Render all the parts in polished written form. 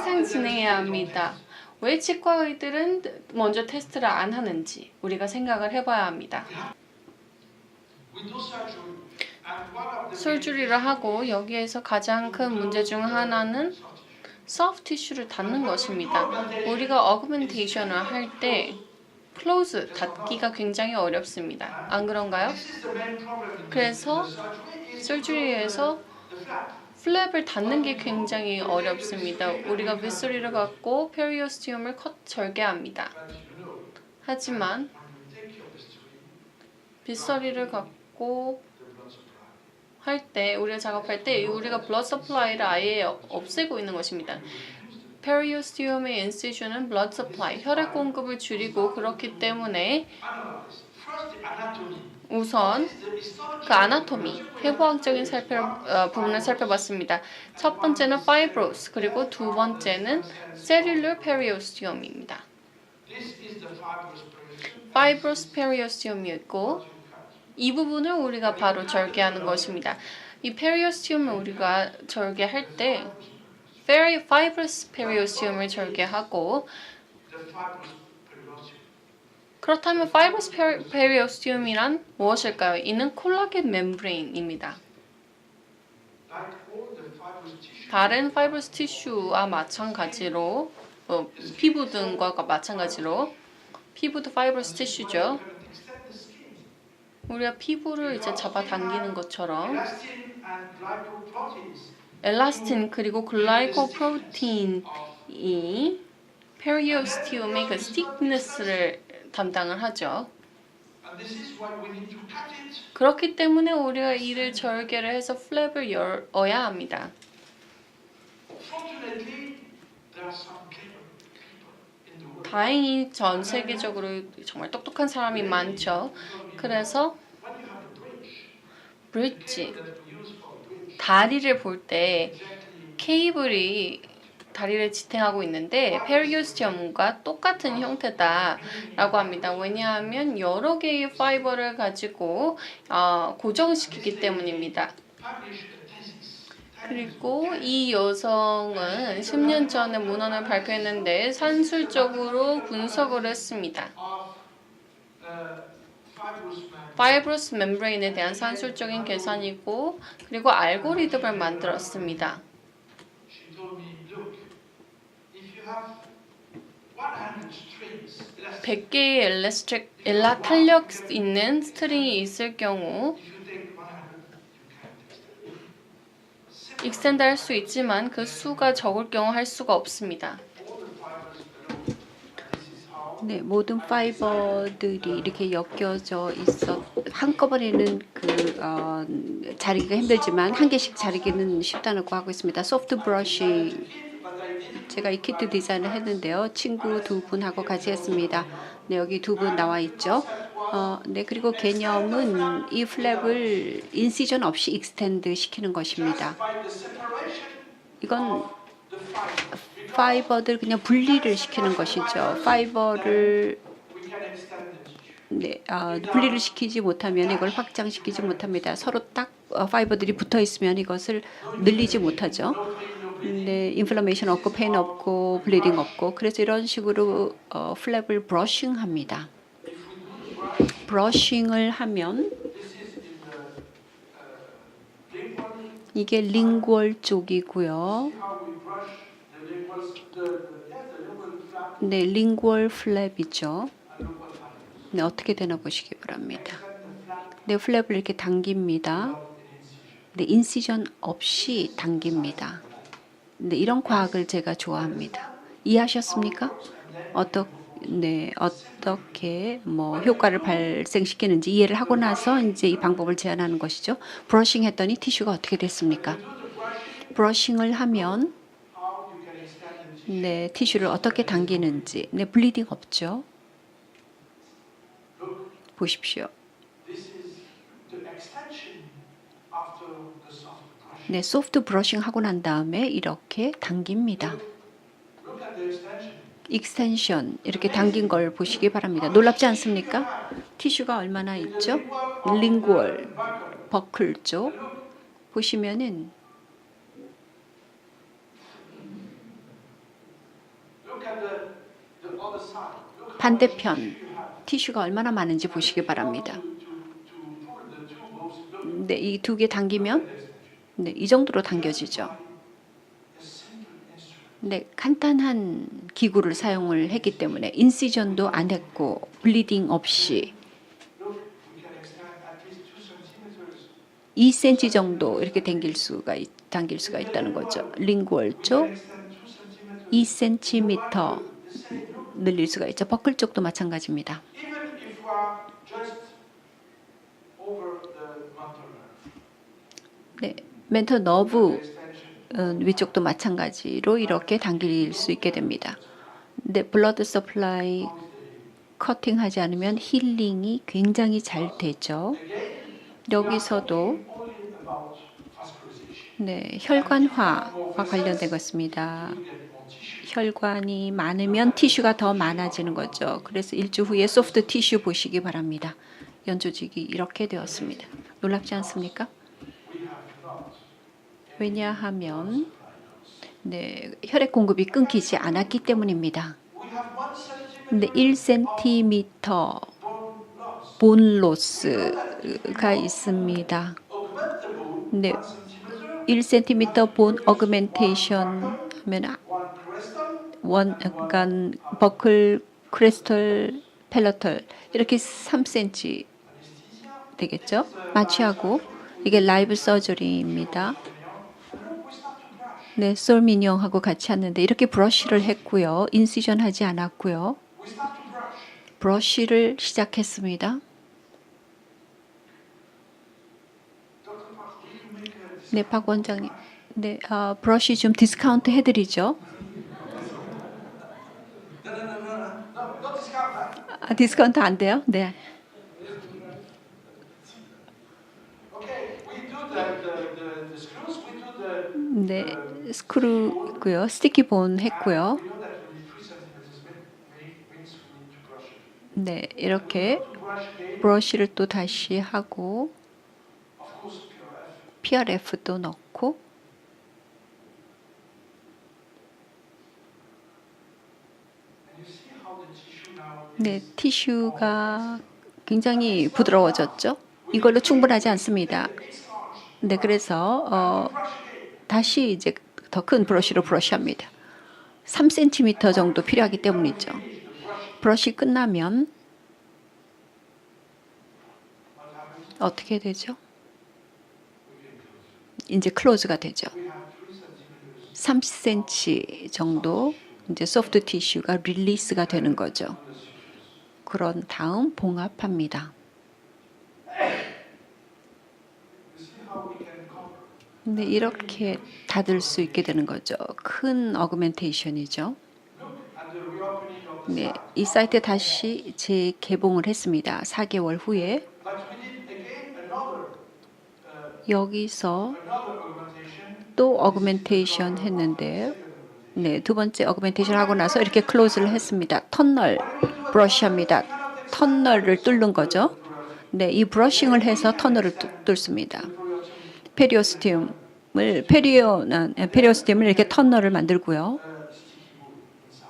항상 진행해야 합니다. 왜 치과의들은 먼저 테스트를 안 하는지 우리가 생각을 해봐야 합니다. 솔주리를 하고 여기에서 가장 큰 문제 중 하나는 소프트 티슈를 닫는 것입니다. 우리가 어그멘테이션을 할 때 클로즈 닫기가 굉장히 어렵습니다. 안 그런가요? 그래서 솔주리에서 플랩을 닫는 게 굉장히 어렵습니다. 우리가 빗소리를 갖고 페리오스티움을 절개합니다. 하지만 빗소리를 갖고 할 때, 우리가 작업할 때 우리가 블러드 서플라이를 아예 없애고 있는 것입니다. 페리오스티움의 인시션은 블러드 서플라이, 혈액 공급을 줄이고 그렇기 때문에 우선 그 아나토미, 해부학적인 부분을 살펴봤습니다. 첫 번째는 파이브로스, 그리고 두 번째는 셀룰러 페리오스티움입니다. 파이브로스 페리오스티움이 있고 이 부분을 우리가 바로 절개하는 것입니다. 이 페리오스티움을 우리가 절개할 때 파이브로스 페리오스티움을 절개하고 그렇다면 파이브러스 페리오스티움이란 무엇일까요? 이는 콜라겐 멤브레인입니다. 다른 파이브러스 티슈와 마찬가지로 피부 등과 마찬가지로 피부도 파이브러스 티슈죠. 우리가 피부를 이제 잡아당기는 것처럼 엘라스틴 그리고 글라이코프로틴이 페리오스티움의 그 스틱니스를 담당을 하죠. 그렇기 때문에 우리가 이를 절개를 해서 플랩을 열어야 합니다. 다행히 전 세계적으로 정말 똑똑한 사람이 많죠. 그래서 브릿지, 다리를 볼 때 케이블이 다리를 지탱하고 있는데 페리오스티움과 똑같은 형태다라고 합니다. 왜냐하면 여러 개의 파이버를 가지고 고정시키기 때문입니다. 그리고 이 여성은 10년 전에 문헌을 발표했는데 산술적으로 분석을 했습니다. 파이브러스 멤브레인에 대한 산술적인 계산이고 그리고 알고리즘을 만들었습니다. 100개의 탄력 있는 스트링이 있을 경우 익스텐드 할 수 있지만 그 수가 적을 경우 할 수가 없습니다. 네, 모든 파이버들이 이렇게 엮여져 있어 한꺼번에는 자르기가 힘들지만 한 개씩 자르기는 쉽다고 하고 있습니다. 소프트 브러쉬 제가 이 키트 디자인을 했는데요. 친구 두 분하고 같이 했습니다. 네, 여기 두 분 나와 있죠. 네, 그리고 개념은 이 플랩을 인시전 없이 익스텐드 시키는 것입니다. 이건 파이버들 그냥 분리를 시키는 것이죠. 파이버를 분리를 시키지 못하면 이걸 확장시키지 못합니다. 서로 딱 파이버들이 붙어 있으면 이것을 늘리지 못하죠. 네, 인플라메이션 없고 페인 없고 블리딩 없고 그래서 이런 식으로 플랩을 브러싱합니다. 브러싱을 하면 이게 링구얼 쪽이고요. 네, 링구얼 플랩이죠. 네, 어떻게 되나 보시기 바랍니다. 네, 플랩을 이렇게 당깁니다. 네, 인시전 없이 당깁니다. 네, 이런 과학을 제가 좋아합니다. 이해하셨습니까? 어떻게 효과를 발생시키는지 이해를 하고 나서 이제 이 방법을 제안하는 것이죠. 브러싱 했더니 티슈가 어떻게 됐습니까? 브러싱을 하면 네, 티슈를 어떻게 당기는지. 네, 블리딩 없죠. 보십시오. 네, 소프트 브러싱 하고 난 다음에 이렇게 당깁니다. 익스텐션 이렇게 당긴 걸 보시기 바랍니다. 놀랍지 않습니까? 티슈가 얼마나 있죠? 링구얼, 버클 쪽. 보시면은 반대편 티슈가 얼마나 많은지 보시기 바랍니다. 네, 이 두 개 당기면 네, 이 정도로 당겨지죠. 네, 간단한 기구를 사용을 했기 때문에 인시전도 안 했고 블리딩 없이 2cm 정도 이렇게 당길 수가 있다는 거죠. 링구얼 쪽 2cm 늘릴 수가 있죠. 버클 쪽도 마찬가지입니다. 네, 멘털 너브 위쪽도 마찬가지로 이렇게 당길 수 있게 됩니다. 근데 블러드 서플라이 커팅하지 않으면 힐링이 굉장히 잘 되죠. 여기서도 네, 혈관화와 관련된 것입니다. 혈관이 많으면 티슈가 더 많아지는 거죠. 그래서 일주 후에 소프트 티슈 보시기 바랍니다. 연조직이 이렇게 되었습니다. 놀랍지 않습니까? 왜냐하면 네, 혈액 공급이 끊기지 않았기 때문입니다. 근데 1cm 본 로스가 있습니다. 네, 1cm 본 어그멘테이션 하면 그러니까 버클, 크레스털, 펠러털 이렇게 3cm 되겠죠? 마취하고 이게 라이브 서저리입니다. 네, 솔미뇽하고 같이 왔는데 이렇게 브러쉬를 했고요. 인시전 하지 않았고요. 브러쉬를 시작했습니다. 네, 박 원장님. 네, 브러쉬 좀 디스카운트 해드리죠. 디스카운트 안 돼요? 네. 네, 스크루 있고요. 스티키 본 했고요. 네, 이렇게 브러쉬를 또 다시 하고 PRF도 넣고 네, 티슈가 굉장히 부드러워졌죠. 이걸로 충분하지 않습니다. 네, 그래서 다시 이제 더 큰 브러쉬로 브러쉬합니다. 3cm 정도 필요하기 때문이죠. 브러쉬 끝나면 어떻게 되죠? 이제 클로즈가 되죠. 30cm 정도 이제 소프트 티슈가 릴리스가 되는 거죠. 그런 다음 봉합합니다. 네, 이렇게 닫을 수 있게 되는 거죠. 큰 어그멘테이션이죠. 네, 이 사이트 다시 재개봉을 했습니다. 4개월 후에 여기서 또 어그멘테이션 했는데 네, 두 번째 어그멘테이션 하고 나서 이렇게 클로즈를 했습니다. 터널 브러쉬합니다. 터널을 뚫는 거죠. 네, 이 브러싱을 해서 터널을 뚫습니다. 페리오스티움을 이렇게 터널을 만들고요.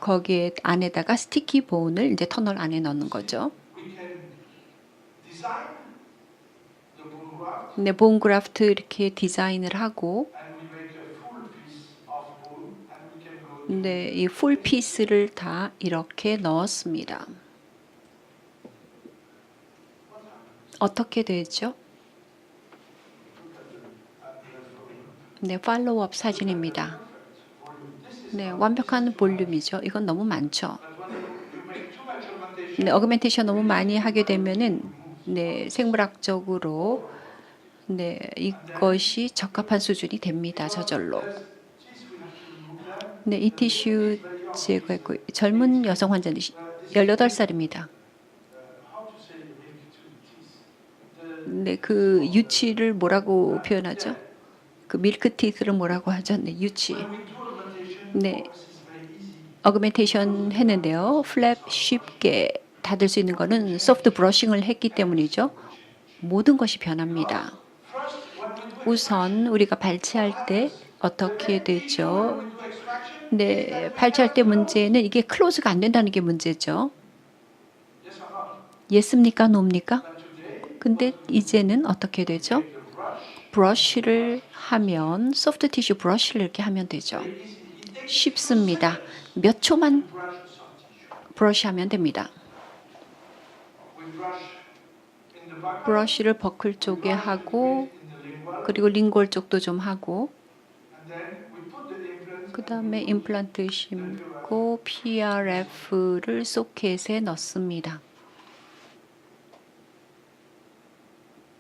거기에 안에다가 스티키 본을 이제 터널 안에 넣는 거죠. 네, 본 그래프트 이렇게 디자인을 하고 네, 이 풀 피스를 다 이렇게 넣었습니다. 어떻게 되죠? 네, 팔로우업 사진입니다. 네, 완벽한 볼륨이죠. 이건 너무 많죠. 네, 어그멘테이션 너무 많이 하게 되면은 네, 생물학적으로 네, 이것이 적합한 수준이 됩니다. 저절로. 네, 이 티슈 제거했고 젊은 여성 환자는 18살입니다. 네, 그 유치를 뭐라고 표현하죠? 그 밀크티스를 뭐라고 하죠? 네, 유치. 네, 어그멘테이션 했는데요. 플랩 쉽게 닫을 수 있는 거는 소프트 브러싱을 했기 때문이죠. 모든 것이 변합니다. 우선 우리가 발치할 때 어떻게 되죠? 네, 발치할 때 문제는 이게 클로즈가 안 된다는 게 문제죠. Yes or not? 예스입니까? 노입니까? But today, 근데 이제는 어떻게 되죠? take the brush, 브러쉬를 하면 소프트 티슈 브러쉬를 이렇게 하면 되죠. very easy. It takes 쉽습니다. 몇 초만 brush the soft tissue. 브러쉬하면 됩니다. We brush in the buccal, 브러쉬를 버클 쪽에 하고 in the lingual, 그리고 링골 쪽도 좀 하고 and then we put the implant. 그 다음에 임플란트 심고 PRF를 소켓에 넣습니다.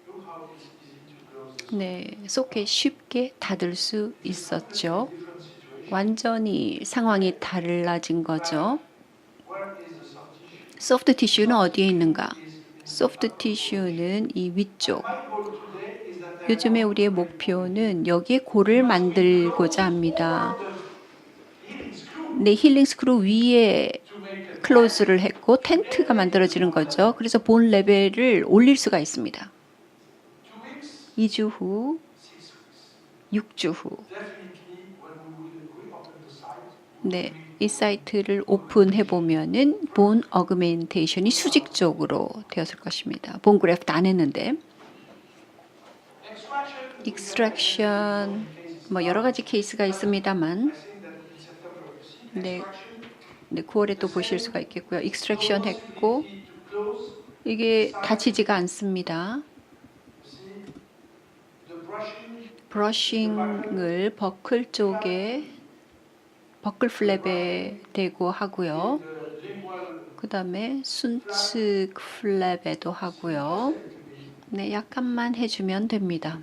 Look how it's easy to close this. 네, 소켓 쉽게 닫을 수 있었죠. Different situation. 완전히 상황이 달라진 거죠. Where is the soft tissue? 소프트 티슈는 어디에 있는가? 소프트 티슈는 이 위쪽. My goal today is that 요즘에 우리의 목표는 여기에 골을 만들고자 합니다. healing screw 네, 힐링 스크루 위에 to make a 클로즈를 했고 텐트가 만들어지는 거죠. 그래서 본 레벨을 올릴 수가 있습니다. 2 weeks, 2주 후, 6 weeks. 6주 후. Definitely when we will reopen the site, 네, 이 사이트를 오픈해 보면은 본 어그멘테이션이 수직적으로 되었을 것입니다. 본 그래프트 안 했는데 extraction. 익스트랙션 뭐 여러 가지 케이스가 있습니다만 I think that in September we see 네, extraction. 네 9월에 또 보실 수가 있겠고요. 익스트랙션 했고 Possibility to close. 이게 다치지가 않습니다. You see the brushing. 브러싱을 버클 쪽에 버클 플랩에 대고 하고요. The lingual. 그 다음에 순측 플랩에도 하고요. 네, 약간만 해주면 됩니다.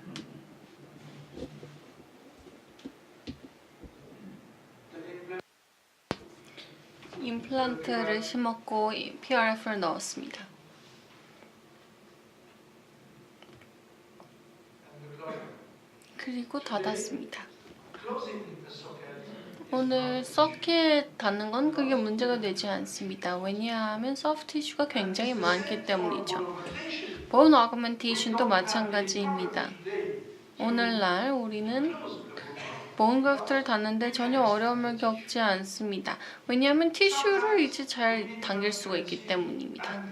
임플란트를 심었고 PRF를 넣었습니다. 그리고 닫았습니다. Closing the socket. 오늘 서킷 닫는 건 그게 문제가 되지 않습니다. 왜냐하면 소프트 티슈가 굉장히 많기 때문이죠. 본 어그멘테이션도 마찬가지입니다. 오늘날 우리는 본 그래프트를 닫는데 전혀 어려움을 겪지 않습니다. 왜냐하면 티슈를 이제 잘 당길 수가 있기 때문입니다.